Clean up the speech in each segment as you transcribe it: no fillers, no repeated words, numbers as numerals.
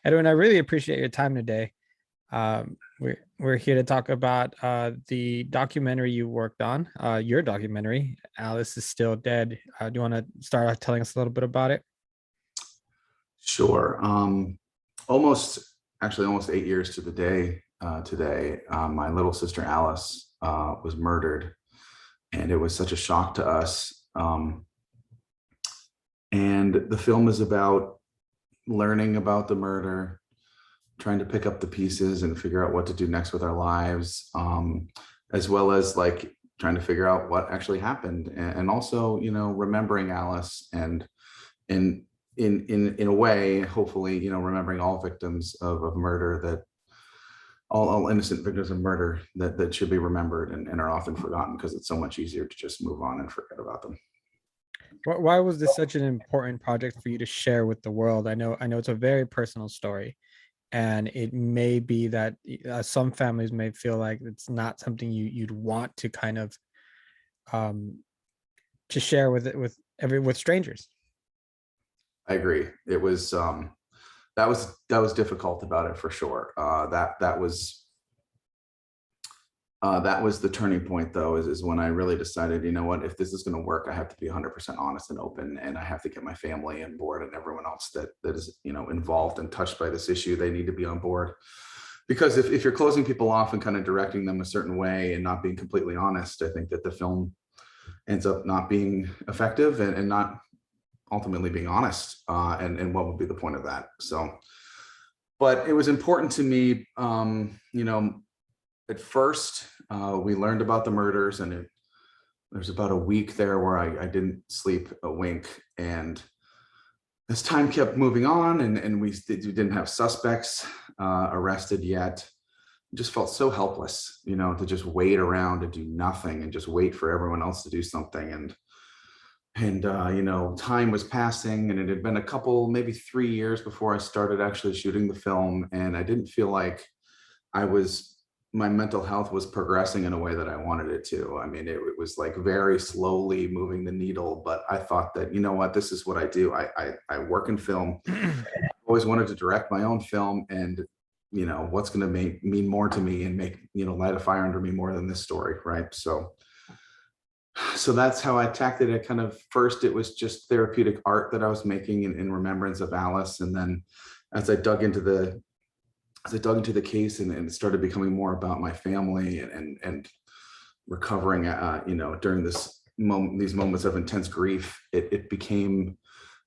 Edwin, I really appreciate your time today. We're here to talk about the documentary you worked on, your documentary, Alice is Still Dead. Do you want to start off telling us a little bit about it? Sure. Almost, actually, almost 8 years to the day today, my little sister Alice was murdered, and it was such a shock to us. And the film is about learning about the murder, trying to pick up the pieces and figure out what to do next with our lives, as well as like trying to figure out what actually happened, and also, remembering Alice and in a way, hopefully, remembering all victims of murder, that all innocent victims of murder that should be remembered and are often forgotten, because it's so much easier to just move on and forget about them. Why was this such an important project for you to share with the world? I know it's a very personal story, and it may be that some families may feel like it's not something you'd want to kind of to share with strangers. I agree. It was that was difficult about it for sure. That was the turning point, though, is when I really decided, you know what, if this is going to work, I have to be 100% honest and open, and I have to get my family on board, and everyone else that is, involved and touched by this issue. They need to be on board, because if you're closing people off and kind of directing them a certain way and not being completely honest, I think that the film ends up not being effective, and not ultimately being honest. And what would be the point of that? So, but it was important to me. At first, we learned about the murders, and there's about a week there where I didn't sleep a wink. And as time kept moving on, and we didn't have suspects arrested yet, I just felt so helpless, to just wait around and do nothing and just wait for everyone else to do something. And time was passing, and it had been a couple, maybe 3 years before I started actually shooting the film. And I didn't feel like my mental health was progressing in a way that I wanted it to. I mean, it was like very slowly moving the needle, but I thought that, what, this is what I do. I work in film. I always wanted to direct my own film, and, what's going to mean more to me and make, light a fire under me more than this story. Right. So that's how I attacked it. Kind of first, it was just therapeutic art that I was making in remembrance of Alice. And then as I dug into the case, and it started becoming more about my family and recovering, during these moments of intense grief, it became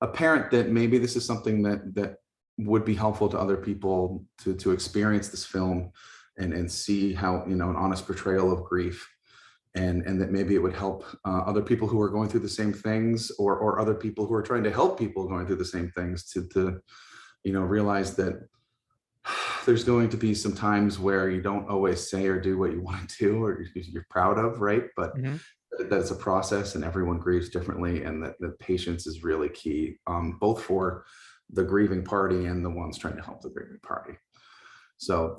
apparent that maybe this is something that would be helpful to other people to experience this film and see how, an honest portrayal of grief, and that maybe it would help other people who are going through the same things, or other people who are trying to help people going through the same things to realize that there's going to be some times where you don't always say or do what you want to do or you're proud of, right? But that it's a process, and everyone grieves differently, and that patience is really key, both for the grieving party and the ones trying to help the grieving party. So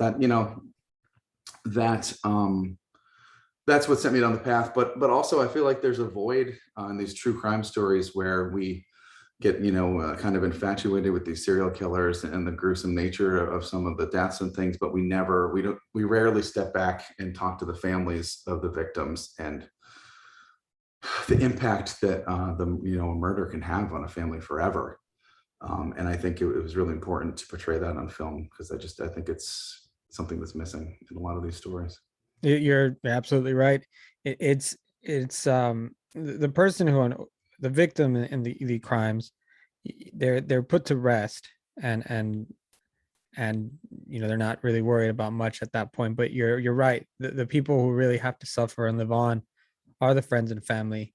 that's what sent me down the path. But also, I feel like there's a void in these true crime stories where we get kind of infatuated with these serial killers and the gruesome nature of some of the deaths and things, but we rarely step back and talk to the families of the victims and the impact that a murder can have on a family forever. And I think it was really important to portray that on film, because I think it's something that's missing in a lot of these stories. You're absolutely right. It's the person the victim in the crimes, they're put to rest, and they're not really worried about much at that point. But you're right. The people who really have to suffer and live on are the friends and family.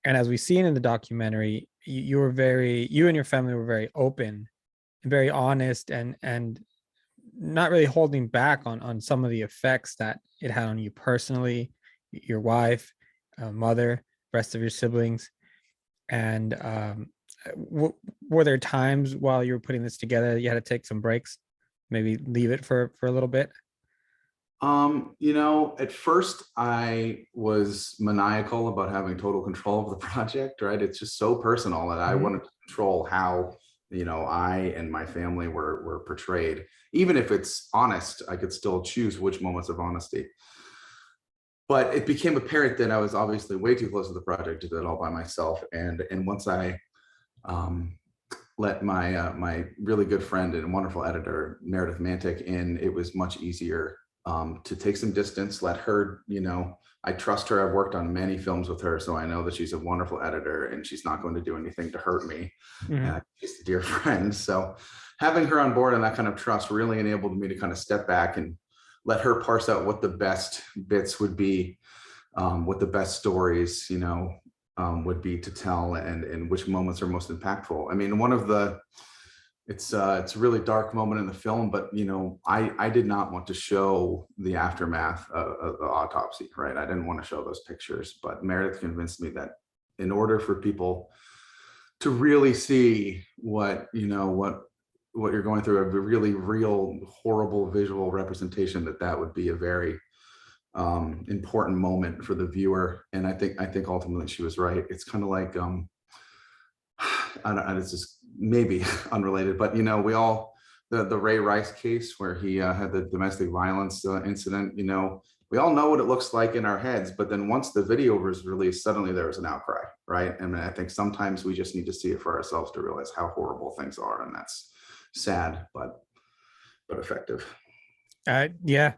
And as we've seen in the documentary, you and your family were very open and very honest, and not really holding back on some of the effects that it had on you personally, your wife, mother, rest of your siblings. And were there times while you were putting this together you had to take some breaks, maybe leave it for a little bit? At first I was maniacal about having total control of the project, right? It's just so personal that I wanted to control how I and my family were portrayed. Even if it's honest, I could still choose which moments of honesty. But it became apparent that I was obviously way too close to the project to do it all by myself. And once I um, let my really good friend and wonderful editor Meredith Mantic in, it was much easier to take some distance, let her, I trust her. I've worked on many films with her, so I know that she's a wonderful editor and she's not going to do anything to hurt me. Mhm. She's a dear friend. So having her on board and that kind of trust really enabled me to kind of step back and let her parse out what the best bits would be, what the best stories, would be to tell, and which moments are most impactful. I mean, it's a really dark moment in the film, but I did not want to show the aftermath of the autopsy, right? I didn't want to show those pictures, but Meredith convinced me that in order for people to really see what you're going through, a really real horrible visual representation, that would be a very important moment for the viewer. And I think ultimately she was right. It's kind of like it's just maybe unrelated, but we all, the Ray Rice case where he had the domestic violence incident, we all know what it looks like in our heads, but then once the video was released, suddenly there was an outcry, right? And I think sometimes we just need to see it for ourselves to realize how horrible things are, and that's sad, but effective. Yeah,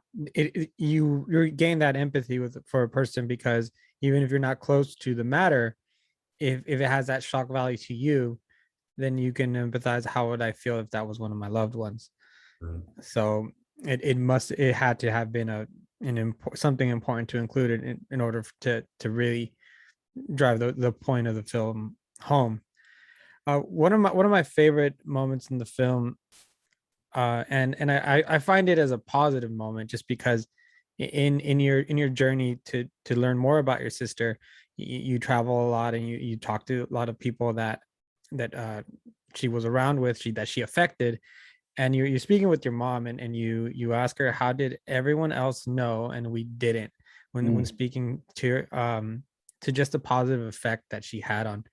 you gain that empathy for a person, because even if you're not close to the matter, if it has that shock value to you, then you can empathize. How would I feel if that was one of my loved ones? Right. So it had to have been something important to include it in order to really drive the point of the film home. One of my favorite moments in the film, and I find it as a positive moment, just because in your journey to learn more about your sister, you travel a lot, and you talk to a lot of people that she was around with, that she affected, and you're speaking with your mom, and you ask her, how did everyone else know and we didn't, when Mm. speaking to just the positive effect that she had on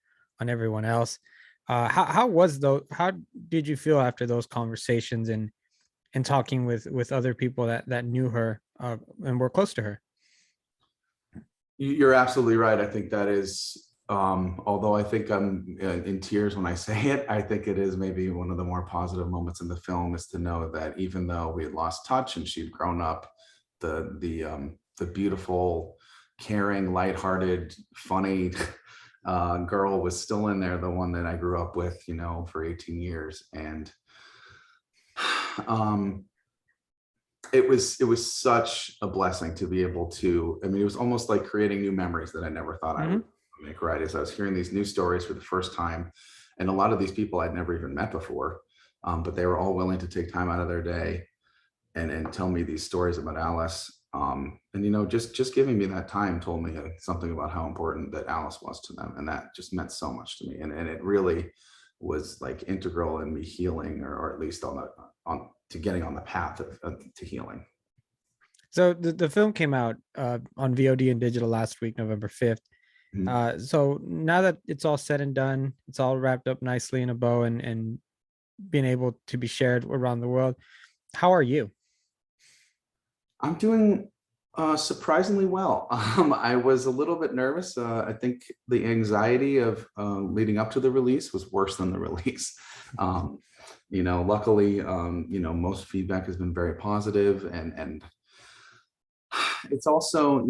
everyone else. How did you feel after those conversations, and talking with other people that knew her, and were close to her? You're absolutely right. I think that is, although I think I'm in tears when I say it, I think it is maybe one of the more positive moments in the film, is to know that even though we had lost touch and she'd grown up, the beautiful, caring, lighthearted, funny girl was still in there, the one that I grew up with, for 18 years. And um, it was such a blessing to be able to, I mean, it was almost like creating new memories that I never thought I would Hmm. make, right? As I was hearing these new stories for the first time, and a lot of these people I'd never even met before, but they were all willing to take time out of their day and tell me these stories about Alice. And just giving me that time told me something about how important that Alice was to them, and that just meant so much to me. And it really was like integral in me healing, or at least on to getting on the path to healing. So the film came out on VOD and digital last week, November 5th. Mhm. So now that it's all said and done, it's all wrapped up nicely in a bow, and being able to be shared around the world. How are you? I'm doing surprisingly well. I was a little bit nervous. I think the anxiety of leading up to the release was worse than the release. Um, luckily, most feedback has been very positive, and it's also,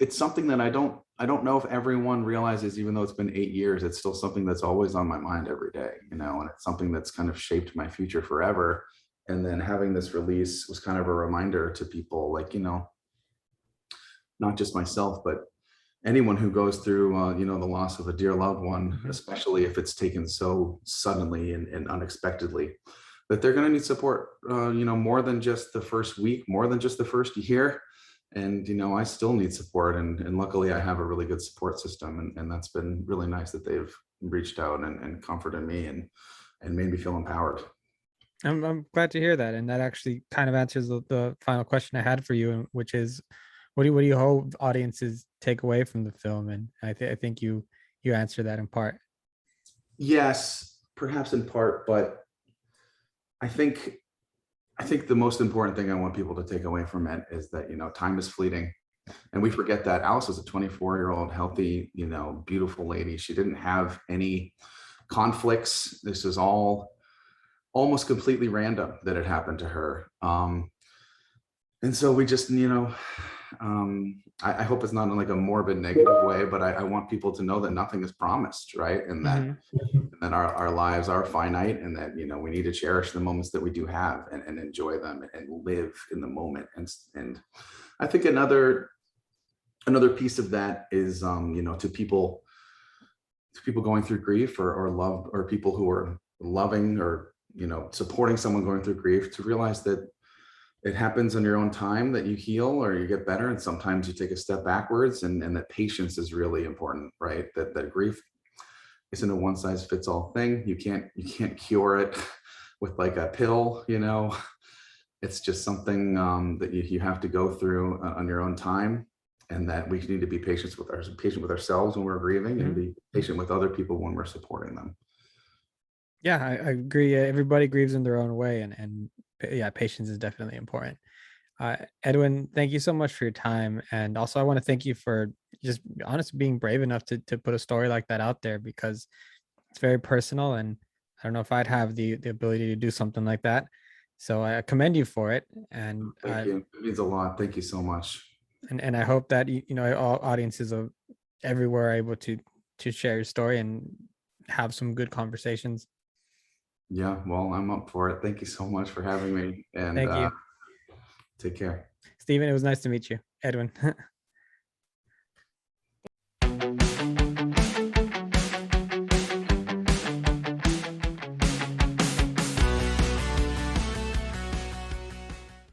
it's something that I don't know if everyone realizes, even though it's been 8 years, it's still something that's always on my mind every day, and it's something that's kind of shaped my future forever. And then having this release was kind of a reminder to people, like, not just myself, but anyone who goes through, the loss of a dear loved one, Mhm. especially if it's taken so suddenly and unexpectedly, that they're going to need support, more than just the first week, more than just the first year. And, I still need support. And luckily, I have a really good support system. And that's been really nice that they've reached out and comforted me and made me feel empowered. I'm glad to hear that, and that actually kind of answers the final question I had for you, which is, what do you hope audiences take away from the film? And I think you answer that in part. Yes, perhaps in part, but I think I think the most important thing I want people to take away from it is that, time is fleeting. And we forget that Alice was a 24-year-old, healthy, beautiful lady. She didn't have any conflicts. This is all almost completely random that it happened to her. And so we just, I hope it's not in like a morbid negative way, but I want people to know that nothing is promised, right? Hmm. And that our lives are finite, and that, we need to cherish the moments that we do have, and enjoy them and live in the moment. And I think another piece of that is, to people going through grief, or love, or people who are loving, or supporting someone going through grief, to realize that it happens in your own time, that you heal or you get better, and sometimes you take a step backwards, and that patience is really important, right? That grief isn't a one size fits all thing. You can't cure it with like a pill. It's just something, that you have to go through, on your own time, and that we need to be patient with ourselves when we're grieving, and Hmm. be patient with other people when we're supporting them. Yeah, I agree. Everybody grieves in their own way, and yeah, patience is definitely important. Edwin, thank you so much for your time, and also I want to thank you for just honestly being brave enough to put a story like that out there, because it's very personal, and I don't know if I'd have the ability to do something like that. So I commend you for it, and Thank you. It means a lot. Thank you so much. I hope that all audiences of everywhere are able to share your story and have some good conversations. Yeah, well, I'm up for it. Thank you so much for having me, and Thank you, take care. Stephen. It was nice to meet you, Edwin.